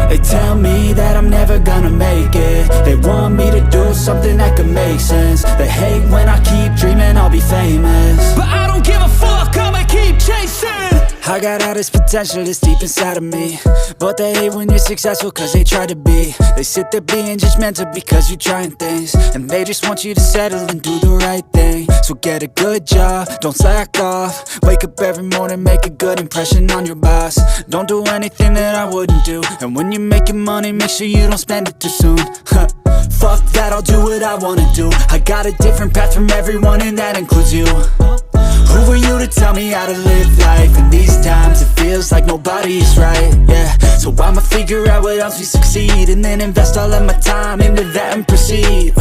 They tell me that I'm never gonna make it. They want me to do something that could make sense. They hate when I keep dreaming I'll be famous, but I don't give a fuck, I'ma keep chasing. I got all this potential that's deep inside of me, but they hate when you're successful cause they try to be. They sit there being judgmental because you're trying things, and they just want you to settle and do the right thing. So get a good job, don't slack off. Wake up every morning, make a good impression on your boss. Don't do anything that I wouldn't do, and when you're making money, make sure you don't spend it too soon. Fuck that, I'll do what I wanna do. I got a different path from everyone, and that includes you. Who are you to tell me how to live life? In these times it feels like nobody is right, yeah. So I'ma figure out what else we succeed, and then invest all of my time into that and proceed.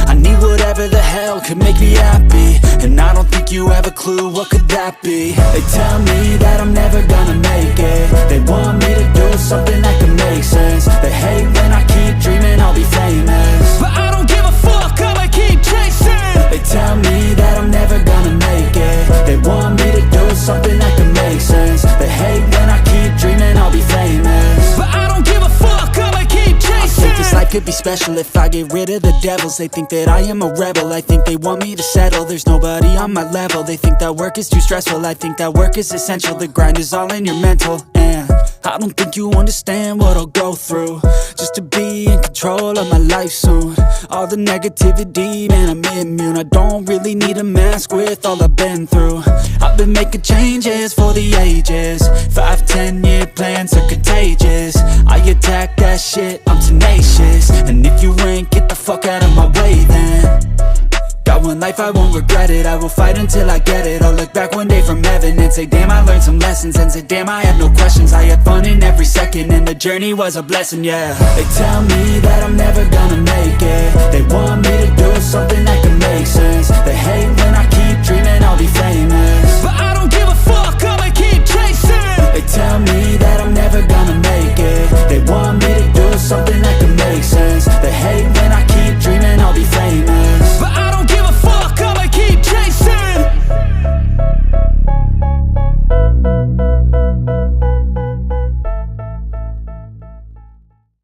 I need whatever the hell could make me happy, and I don't think you have a clue what could that be. They tell me that I'm never gonna make it. They want me to do something that could make sense. They hate when I keep dreaming I'll be famous, but I don't give a fuck, I'ma keep chasing. They tell me that I'm never gonna make it. They want me to do something that can make sense. They hate when I keep dreaming I'll be famous, but I don't give a fuck, I'ma keep chasing. I think this life could be special if I get rid of the devils. They think that I am a rebel, I think they want me to settle. There's nobody on my level. They think that work is too stressful, I think that work is essential. The grind is all in your mental, and I don't think you understand what I'll go through just to be in control of my life soon. All the negativity, man, I'm immune. I don't really need a mask with all I've been through. I've been making changes for the ages. 5-10 year plans are contagious. I attack that shit, I'm tenacious. And if you ain't, get the fuck out of my way then. Got one life, I won't regret it. I will fight until I get it. I'll look back one day from heaven and say, damn, I learned some lessons. And say, damn, I had no questions. I had fun in every second, and the journey was a blessing, yeah. They tell me that I'm never gonna make it. They want me to do something that can